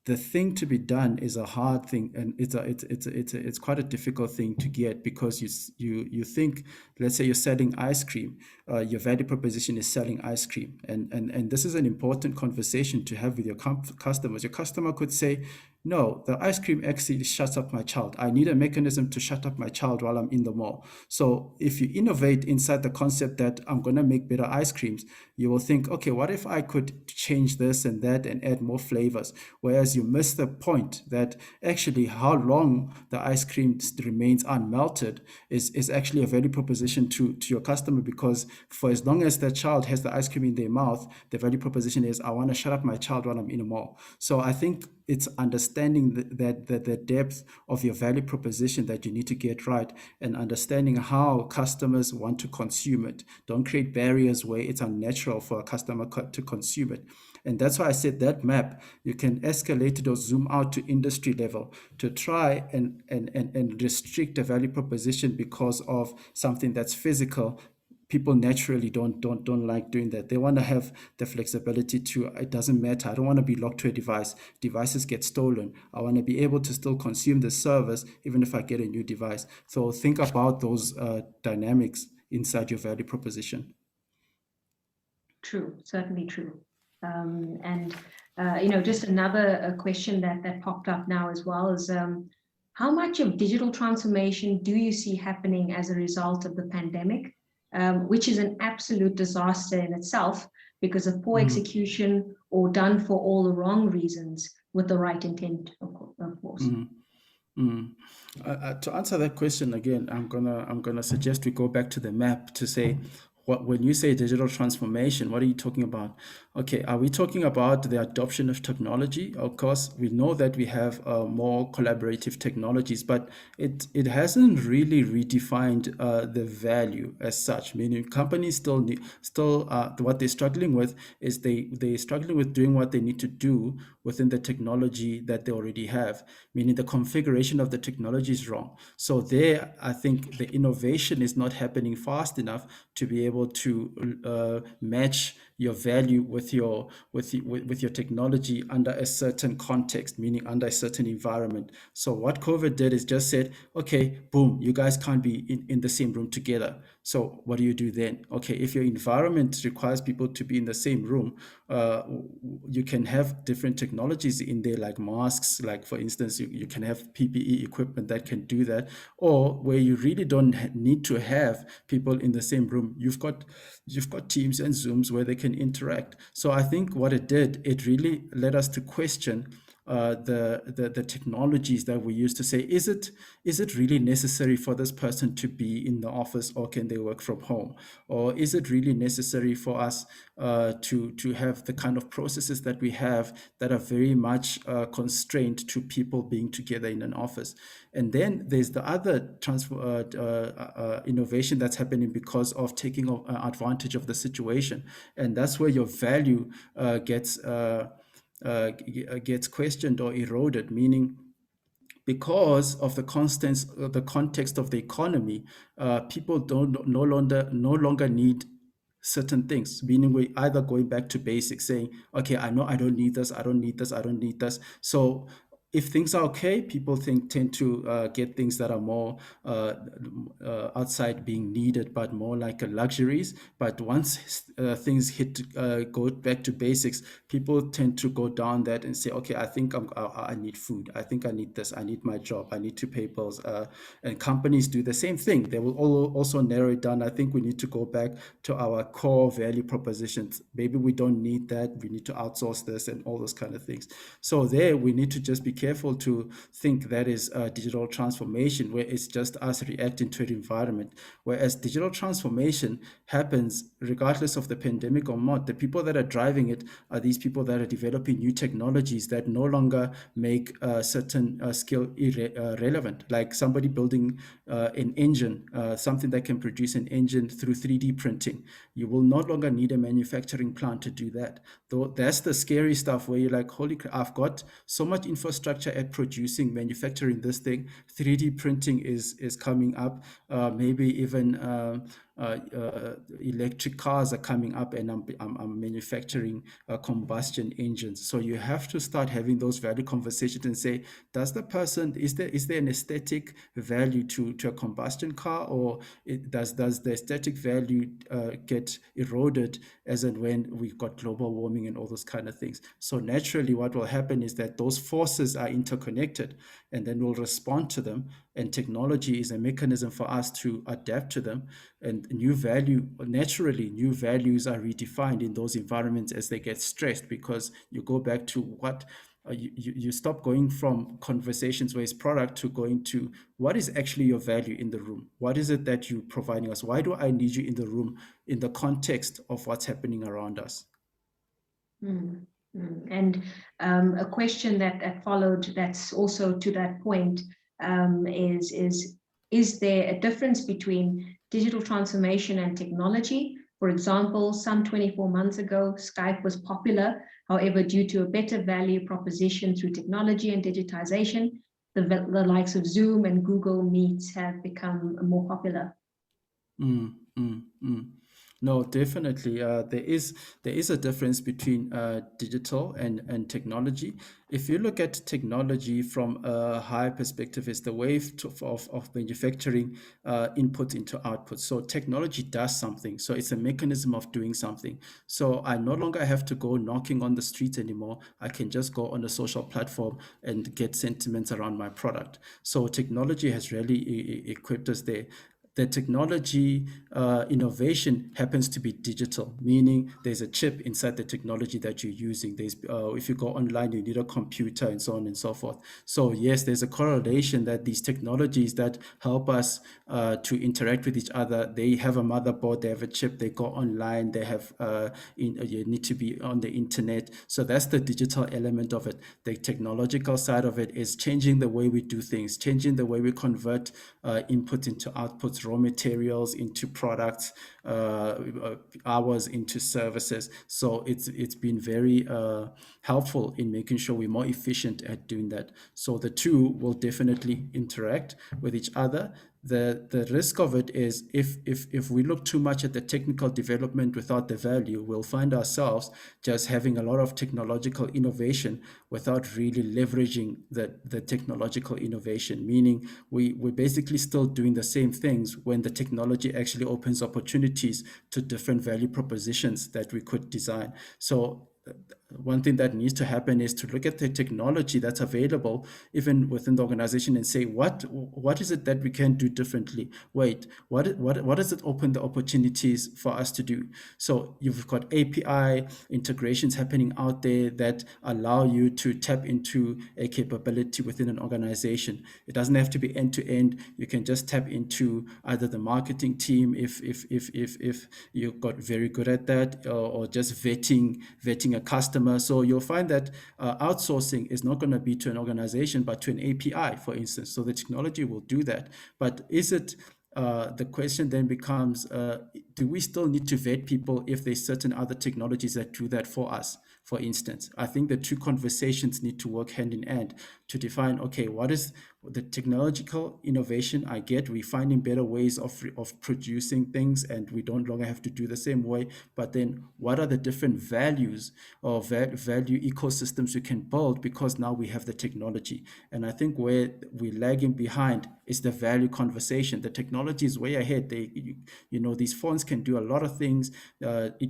The thing to be done is a hard thing, and it's quite a difficult thing to get, because you think, let's say you're selling ice cream, your value proposition is selling ice cream, and this is an important conversation to have with your customers. Your customer could say, no, the ice cream actually shuts up my child. I need a mechanism to shut up my child while I'm in the mall. So if you innovate inside the concept that I'm going to make better ice creams, you will think, okay, what if I could change this and that and add more flavors? Whereas you miss the point that actually how long the ice cream remains unmelted is actually a value proposition to your customer, because for as long as the child has the ice cream in their mouth, the value proposition is, I want to shut up my child while I'm in a mall. So I think it's understanding the depth of your value proposition that you need to get right, and understanding how customers want to consume it. Don't create barriers where it's unnatural for a customer to consume it. And that's why I said that map, you can escalate it or zoom out to industry level to try and restrict a value proposition because of something that's physical. People naturally don't like doing that. They want to have the flexibility to, it doesn't matter, I don't want to be locked to a device. Devices get stolen. I want to be able to still consume the service even if I get a new device. So think about those dynamics inside your value proposition. True, certainly true. And just another question that popped up now as well is, how much of digital transformation do you see happening as a result of the pandemic, which is an absolute disaster in itself because of poor execution or done for all the wrong reasons with the right intent, of course. To answer that question again, I'm gonna suggest we go back to the map to say, when you say digital transformation, what are you talking about? Okay, are we talking about the adoption of technology? Of course, we know that we have more collaborative technologies, but it hasn't really redefined the value as such. Meaning, companies still what they're struggling with is they're struggling with doing what they need to do within the technology that they already have. Meaning, the configuration of the technology is wrong. So there, I think the innovation is not happening fast enough to be able to match your value with your technology under a certain context, meaning under a certain environment. So what COVID did is just said, okay, boom, you guys can't be in the same room together. So what do you do then? Okay, if your environment requires people to be in the same room, you can have different technologies in there, like masks, like for instance, you can have PPE equipment that can do that, or where you really don't need to have people in the same room, you've got Teams and Zooms where they can interact. So I think what it did, it really led us to question the technologies that we use to say, is it really necessary for this person to be in the office, or can they work from home? Or is it really necessary for us to have the kind of processes that we have that are very much constrained to people being together in an office? And then there's the other innovation that's happening because of taking advantage of the situation, and that's where your value gets questioned or eroded, meaning because of the context of the economy, people no longer need certain things, meaning we either going back to basics, saying, okay, I know I don't need this, I don't need this, I don't need this. So if things are okay, people tend to get things that are more outside being needed, but more like luxuries. But once things go back to basics, people tend to go down that and say, okay, I think I need food. I think I need this. I need my job. I need to pay bills. And companies do the same thing. They will also narrow it down. I think we need to go back to our core value propositions. Maybe we don't need that. We need to outsource this and all those kind of things. So there, we need to just be careful to think that is digital transformation, where it's just us reacting to an environment. Whereas digital transformation happens regardless of the pandemic or not. The people that are driving it are these people that are developing new technologies that no longer make certain skill irrelevant. Like somebody building an engine, something that can produce an engine through 3D printing. You will no longer need a manufacturing plant to do that. Though that's the scary stuff where you're like, holy crap, I've got so much infrastructure at producing, manufacturing this thing. 3D printing is coming up. Maybe even electric cars are coming up, and I'm manufacturing combustion engines. So you have to start having those value conversations and say, is there an aesthetic value to a combustion car, or does the aesthetic value get eroded as and when we've got global warming and all those kind of things? So naturally, what will happen is that those forces are interconnected, and then we'll respond to them. And technology is a mechanism for us to adapt to them. And new values are redefined in those environments as they get stressed, because you go back to what you stop going from conversations where it's product to going to what is actually your value in the room. What is it that you're providing us? Why do I need you in the room in the context of what's happening around us? And a question that followed that's also to that point is there a difference between digital transformation and technology? For example, some 24 months ago, Skype was popular. However, due to a better value proposition through technology and digitization, the likes of Zoom and Google Meets have become more popular. Mm, mm, mm. No, definitely. There is a difference between digital and technology. If you look at technology from a higher perspective, it's the wave of manufacturing input into output. So technology does something. So it's a mechanism of doing something. So I no longer have to go knocking on the street anymore. I can just go on a social platform and get sentiments around my product. So technology has really equipped us there. The technology innovation happens to be digital, meaning there's a chip inside the technology that you're using. There's if you go online, you need a computer and so on and so forth. So yes, there's a correlation that these technologies that help us to interact with each other, they have a motherboard, they have a chip, they go online, they have you need to be on the internet. So that's the digital element of it. The technological side of it is changing the way we do things, changing the way we convert input into outputs, raw materials into products, hours into services. So it's been very helpful in making sure we're more efficient at doing that. So the two will definitely interact with each other. The risk of it is if we look too much at the technical development without the value, we'll find ourselves just having a lot of technological innovation without really leveraging the technological innovation, meaning we're basically still doing the same things when the technology actually opens opportunities to different value propositions that we could design. So one thing that needs to happen is to look at the technology that's available even within the organization and say, what is it that we can do differently? Wait, what does it open the opportunities for us to do? So you've got API integrations happening out there that allow you to tap into a capability within an organization. It doesn't have to be end to end. You can just tap into either the marketing team if you got very good at that, or just vetting a customer. So you'll find that outsourcing is not going to be to an organization, but to an API, for instance. So the technology will do that. But is it the question then becomes, do we still need to vet people if there's certain other technologies that do that for us? For instance, I think the two conversations need to work hand in hand to define, okay, what is the technological innovation I get? We're finding better ways of producing things and we don't longer have to do the same way. But then what are the different values or value ecosystems we can build because now we have the technology? And I think where we're lagging behind is the value conversation. The technology is way ahead. These phones can do a lot of things.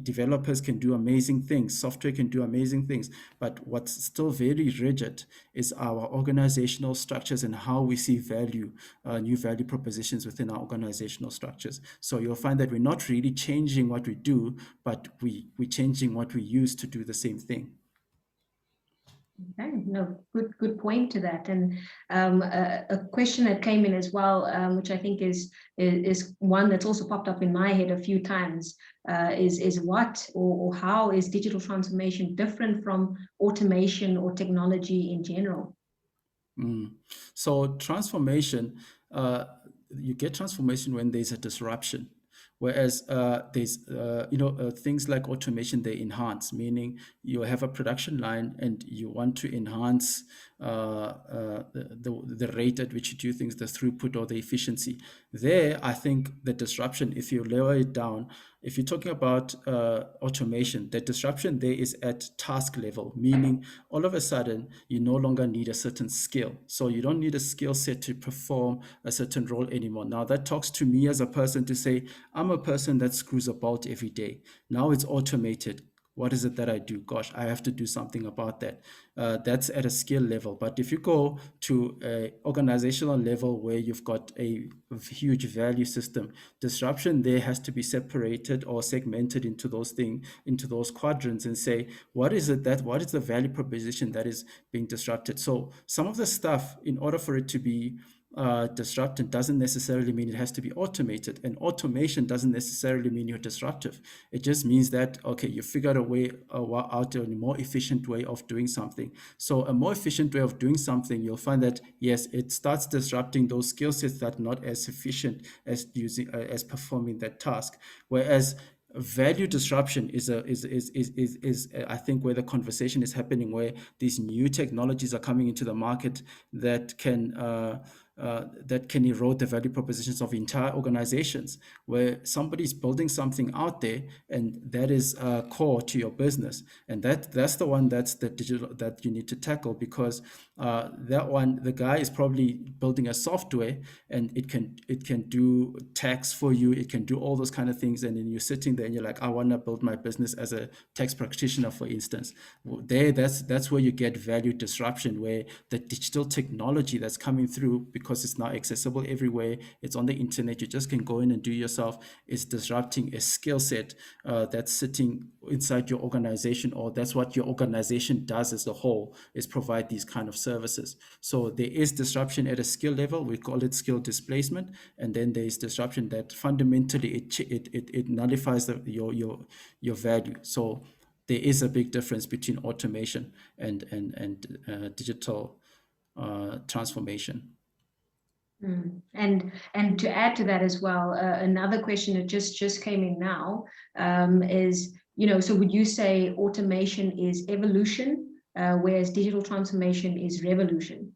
Developers can do amazing things. Software can do amazing things. But what's still very rigid is our organizational structures and how we see value, new value propositions within our organizational structures. So you'll find that we're not really changing what we do, but we're changing what we use to do the same thing. Okay, no, good point to that. And a question that came in as well, which I think is one that's also popped up in my head a few times, is what or how is digital transformation different from automation or technology in general? So transformation, you get transformation when there's a disruption. Whereas there's things like automation, they enhance, meaning you have a production line and you want to enhance the rate at which you do things, the throughput or the efficiency. There, I think the disruption, if you lower it down, if you're talking about automation, the disruption there is at task level, meaning all of a sudden you no longer need a certain skill. So you don't need a skill set to perform a certain role anymore. Now that talks to me as a person to say, I'm a person that screws a bolt every day. Now it's automated. What is it that I do? Gosh, I have to do something about that. That's at a skill level. But if you go to an organizational level where you've got a huge value system, disruption there has to be separated or segmented into those quadrants and say, what is what is the value proposition that is being disrupted? So some of the stuff, in order for it to be disruptive doesn't necessarily mean it has to be automated, and automation doesn't necessarily mean you're disruptive. It just means that, okay, you figured out a more efficient way of doing something. So a more efficient way of doing something, you'll find that yes, it starts disrupting those skill sets that are not as efficient as as performing that task. Whereas value disruption is I think where the conversation is happening, where these new technologies are coming into the market that can erode the value propositions of entire organizations, where somebody's building something out there and that is core to your business, and that's the one that's the digital that you need to tackle, because that one, the guy is probably building a software and it can do tax for you, it can do all those kind of things, and then you're sitting there and you're like, I want to build my business as a tax practitioner, for instance. That's where you get value disruption, where the digital technology that's coming through, because it's now accessible everywhere, it's on the internet, you just can go in and do yourself, is disrupting a skill set that's sitting inside your organization, or that's what your organization does as a whole, is provide these kind of services. So there is disruption at a skill level, we call it skill displacement, and then there is disruption that fundamentally it nullifies your value. So there is a big difference between automation and digital transformation. And to add to that as well, another question that just came in now is, so would you say automation is evolution, whereas digital transformation is revolution?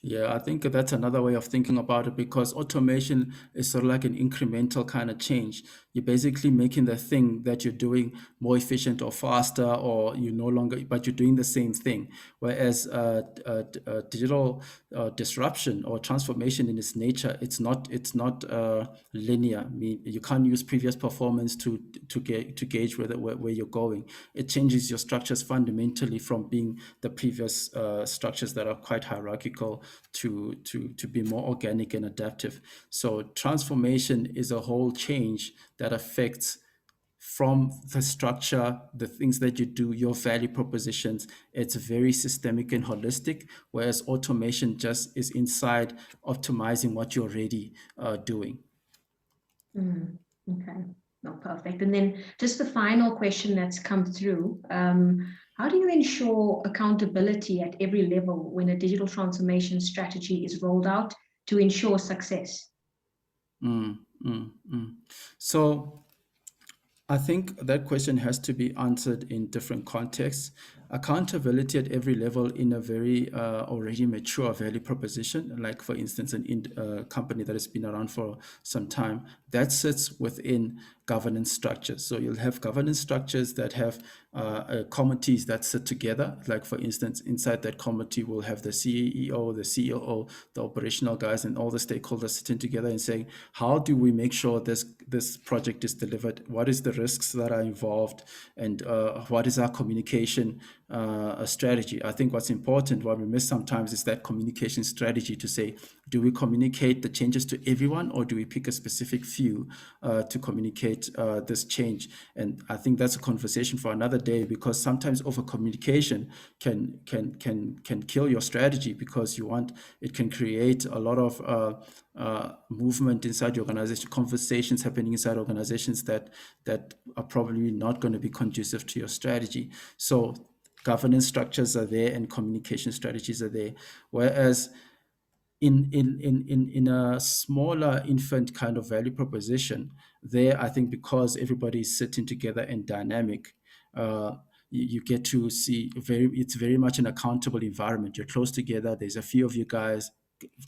Yeah, I think that's another way of thinking about it, because automation is sort of like an incremental kind of change. You're basically making the thing that you're doing more efficient or faster, or you no longer, but you're doing the same thing. Whereas digital disruption or transformation in its nature, it's not linear. I mean, you can't use previous performance to gauge where you're going. It changes your structures fundamentally from being the previous structures that are quite hierarchical to be more organic and adaptive. So transformation is a whole change that affects from the structure, the things that you do, your value propositions. It's very systemic and holistic, whereas automation just is inside optimizing what you're already doing. Okay, no, perfect. And then just the final question that's come through. How do you ensure accountability at every level when a digital transformation strategy is rolled out to ensure success? So I think that question has to be answered in different contexts. Accountability at every level in a very already mature value proposition, like for instance, a company that has been around for some time, that sits within governance structures. So you'll have governance structures that have committees that sit together. Like for instance, inside that committee, we'll have the CEO, the COO, the operational guys, and all the stakeholders sitting together and saying, how do we make sure this project is delivered? What is the risks that are involved? And what is our communication strategy? I think what's important, what we miss sometimes, is that communication strategy, to say, do we communicate the changes to everyone, or do we pick a specific few to communicate this change? And I think that's a conversation for another day, because sometimes over communication can kill your strategy, because it can create a lot of movement inside your organization, conversations happening inside organizations that are probably not going to be conducive to your strategy. So governance structures are there and communication strategies are there. Whereas in a smaller infant kind of value proposition, there, I think, because everybody is sitting together and dynamic, you get to see it's very much an accountable environment. You're close together. There's a few of you guys.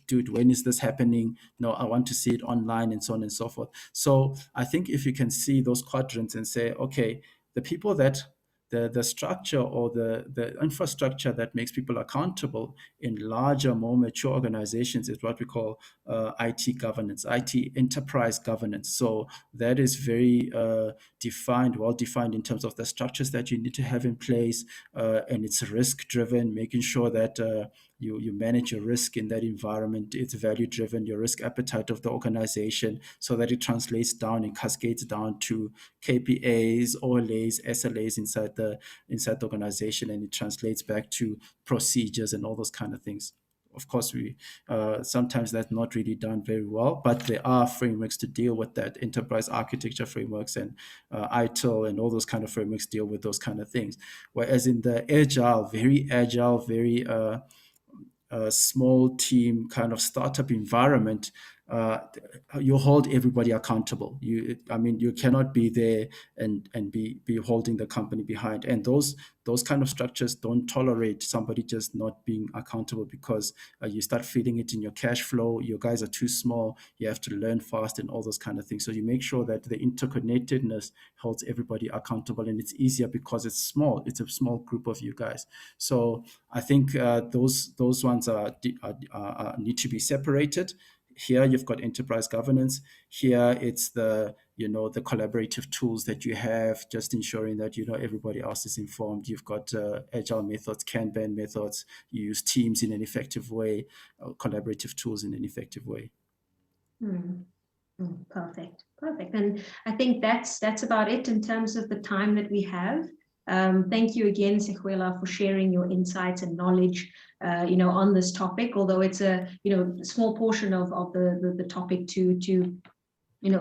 Dude, when is this happening? No, I want to see it online, and so on and so forth. So I think if you can see those quadrants and say, okay, the people that the structure or the infrastructure that makes people accountable in larger, more mature organizations is what we call IT governance, IT enterprise governance. So that is very defined, well defined in terms of the structures that you need to have in place, and it's risk driven, making sure that you manage your risk in that environment. It's value driven, your risk appetite of the organization, so that it translates down and cascades down to KPAs, OLAs, SLAs inside the organization, and it translates back to procedures and all those kind of things. of course, we sometimes that's not really done very well, but there are frameworks to deal with that. Enterprise architecture frameworks and ITIL and all those kind of frameworks deal with those kind of things. Whereas in the very agile, very small team kind of startup environment, you hold everybody accountable. You cannot be there and be holding the company behind. And those kind of structures don't tolerate somebody just not being accountable, because you start feeling it in your cash flow. Your guys are too small. You have to learn fast and all those kind of things. So you make sure that the interconnectedness holds everybody accountable, and it's easier because it's small. It's a small group of you guys. So I think those ones need to be separated. Here you've got enterprise governance. Here it's the collaborative tools that you have, just ensuring that everybody else is informed. You've got agile methods, Kanban methods. You use teams in an effective way, collaborative tools in an effective way. Perfect. And I think that's about it in terms of the time that we have. Thank you again, Sekhwela, for sharing your insights and knowledge, on this topic. Although it's a small portion of the topic to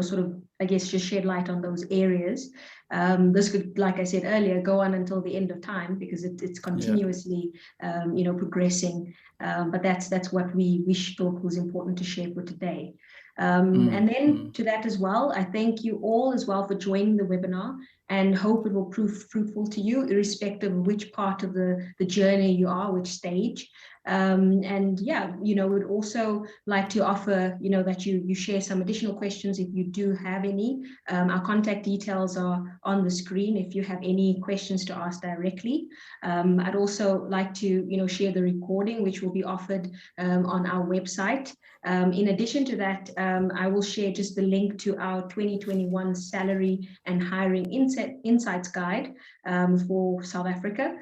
sort of, I guess, just shed light on those areas. This could, like I said earlier, go on until the end of time, because it's continuously, progressing. But that's what we thought was important to share for today. And then to that as well, I thank you all as well for joining the webinar, and hope it will prove fruitful to you, irrespective of which part of the journey you are, which stage. And yeah, we'd also like to offer, that you share some additional questions if you do have any. Our contact details are on the screen if you have any questions to ask directly. I'd also like to, share the recording, which will be offered on our website. In addition to that, I will share just the link to our 2021 Salary and Hiring Insights Guide for South Africa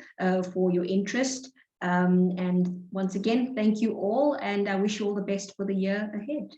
for your interest. And once again, thank you all, and I wish you all the best for the year ahead.